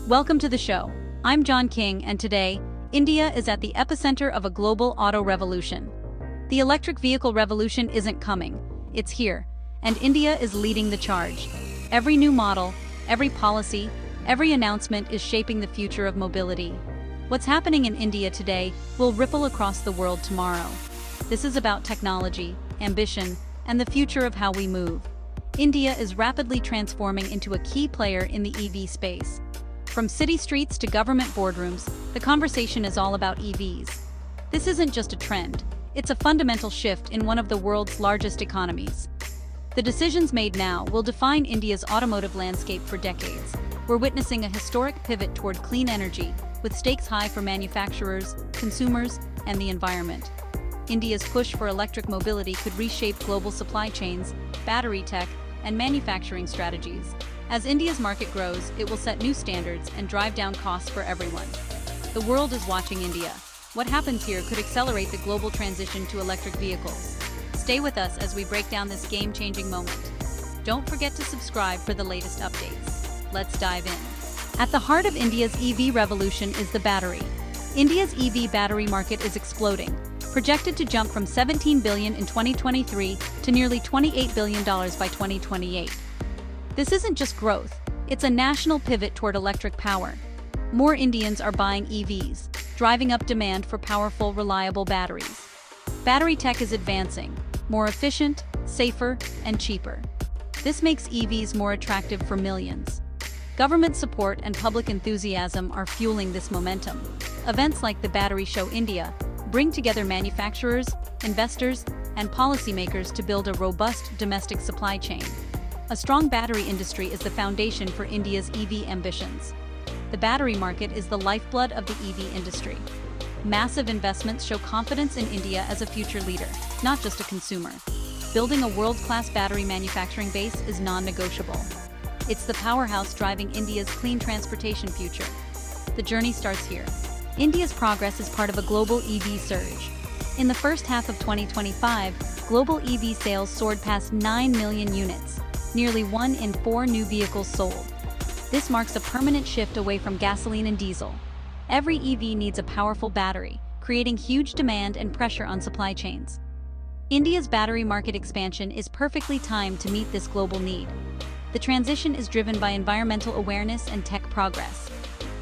Welcome to the show. I'm John King, and today, India is at the epicenter of a global auto revolution. The electric vehicle revolution isn't coming, it's here, and India is leading the charge. Every new model, every policy, every announcement is shaping the future of mobility. What's happening in India today will ripple across the world tomorrow. This is about technology, ambition, and the future of how we move. India is rapidly transforming into a key player in the EV space. From city streets to government boardrooms, the conversation is all about EVs. This isn't just a trend, it's a fundamental shift in one of the world's largest economies. The decisions made now will define India's automotive landscape for decades. We're witnessing a historic pivot toward clean energy, with stakes high for manufacturers, consumers, and the environment. India's push for electric mobility could reshape global supply chains, battery tech, and manufacturing strategies. As India's market grows, it will set new standards and drive down costs for everyone. The world is watching India. What happens here could accelerate the global transition to electric vehicles. Stay with us as we break down this game-changing moment. Don't forget to subscribe for the latest updates. Let's dive in. At the heart of India's EV revolution is the battery. India's EV battery market is exploding, projected to jump from $17 billion in 2023 to nearly $28 billion by 2028. This isn't just growth, it's a national pivot toward electric power. More Indians are buying EVs, driving up demand for powerful, reliable batteries. Battery tech is advancing, more efficient, safer, and cheaper. This makes EVs more attractive for millions. Government support and public enthusiasm are fueling this momentum. Events like the Battery Show India bring together manufacturers, investors, and policymakers to build a robust domestic supply chain. A strong battery industry is the foundation for India's EV ambitions. The battery market is the lifeblood of the EV industry. Massive investments show confidence in India as a future leader, not just a consumer. Building a world-class battery manufacturing base is non-negotiable. It's the powerhouse driving India's clean transportation future. The journey starts here. India's progress is part of a global EV surge. In the first half of 2025, global EV sales soared past 9 million units. Nearly 1 in 4 new vehicles sold. This marks a permanent shift away from gasoline and diesel. Every EV needs a powerful battery, creating huge demand and pressure on supply chains. India's battery market expansion is perfectly timed to meet this global need. The transition is driven by environmental awareness and tech progress.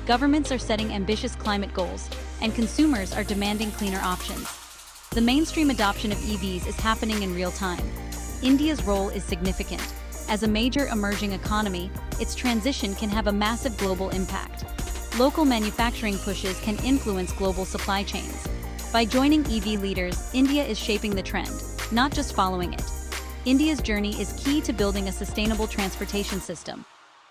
Governments are setting ambitious climate goals, and consumers are demanding cleaner options. The mainstream adoption of EVs is happening in real time. India's role is significant. As a major emerging economy, its transition can have a massive global impact. Local manufacturing pushes can influence global supply chains. By joining EV leaders, India is shaping the trend, not just following it. India's journey is key to building a sustainable transportation system.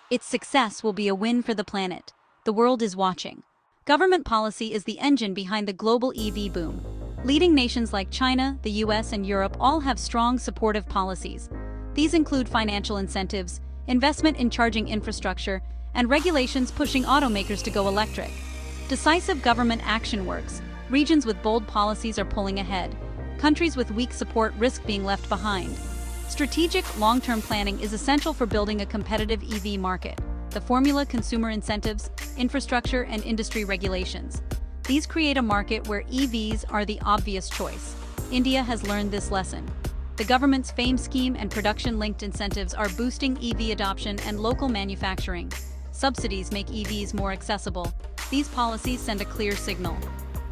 Its success will be a win for the planet. The world is watching. Government policy is the engine behind the global EV boom. Leading nations like China, the US, and Europe all have strong supportive policies. These include financial incentives, investment in charging infrastructure, and regulations pushing automakers to go electric. Decisive government action works. Regions with bold policies are pulling ahead. Countries with weak support risk being left behind. Strategic, long-term planning is essential for building a competitive EV market. The formula: consumer incentives, infrastructure, and industry regulations. These create a market where EVs are the obvious choice. India has learned this lesson. The government's FAME scheme and production-linked incentives are boosting EV adoption and local manufacturing. Subsidies make EVs more accessible. These policies send a clear signal.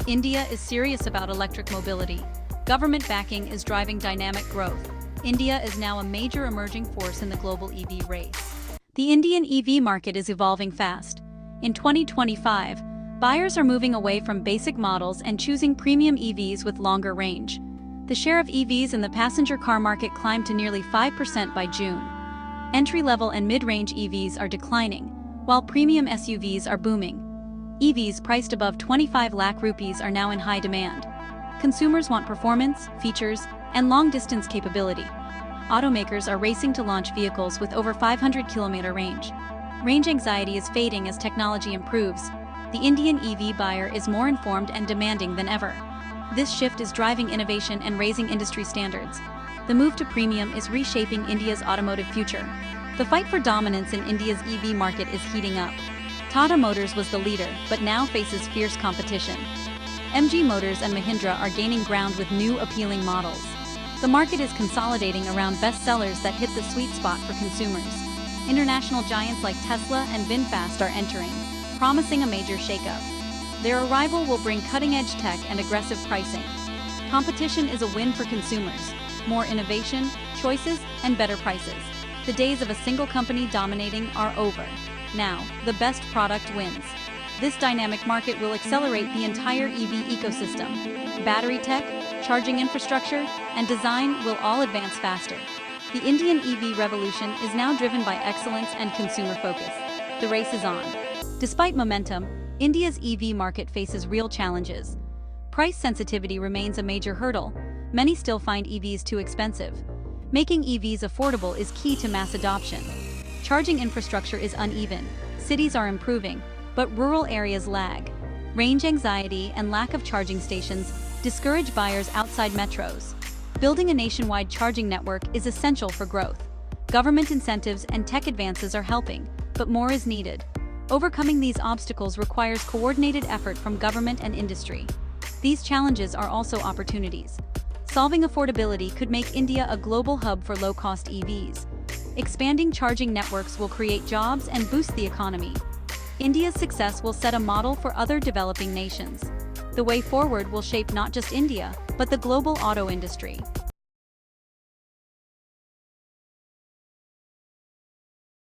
India is serious about electric mobility. Government backing is driving dynamic growth. India is now a major emerging force in the global EV race. The Indian EV market is evolving fast. In 2025, buyers are moving away from basic models and choosing premium EVs with longer range. The share of EVs in the passenger car market climbed to nearly 5% by June. Entry-level and mid-range EVs are declining, while premium SUVs are booming. EVs priced above 25 lakh rupees are now in high demand. Consumers want performance, features, and long-distance capability. Automakers are racing to launch vehicles with over 500-kilometer range. Range anxiety is fading as technology improves. The Indian EV buyer is more informed and demanding than ever. This shift is driving innovation and raising industry standards. The move to premium is reshaping India's automotive future. The fight for dominance in India's EV market is heating up. Tata Motors was the leader, but now faces fierce competition. MG Motors and Mahindra are gaining ground with new appealing models. The market is consolidating around bestsellers that hit the sweet spot for consumers. International giants like Tesla and VinFast are entering, promising a major shakeup. Their arrival will bring cutting-edge tech and aggressive pricing. Competition is a win for consumers. More innovation, choices, and better prices. The days of a single company dominating are over. Now, the best product wins. This dynamic market will accelerate the entire EV ecosystem. Battery tech, charging infrastructure, and design will all advance faster. The Indian EV revolution is now driven by excellence and consumer focus. The race is on. Despite momentum, India's EV market faces real challenges. Price sensitivity remains a major hurdle. Many still find EVs too expensive. Making EVs affordable is key to mass adoption. Charging infrastructure is uneven. Cities are improving, but rural areas lag. Range anxiety and lack of charging stations discourage buyers outside metros. Building a nationwide charging network is essential for growth. Government incentives and tech advances are helping, but more is needed. Overcoming these obstacles requires coordinated effort from government and industry. These challenges are also opportunities. Solving affordability could make India a global hub for low-cost EVs. Expanding charging networks will create jobs and boost the economy. India's success will set a model for other developing nations. The way forward will shape not just India, but the global auto industry.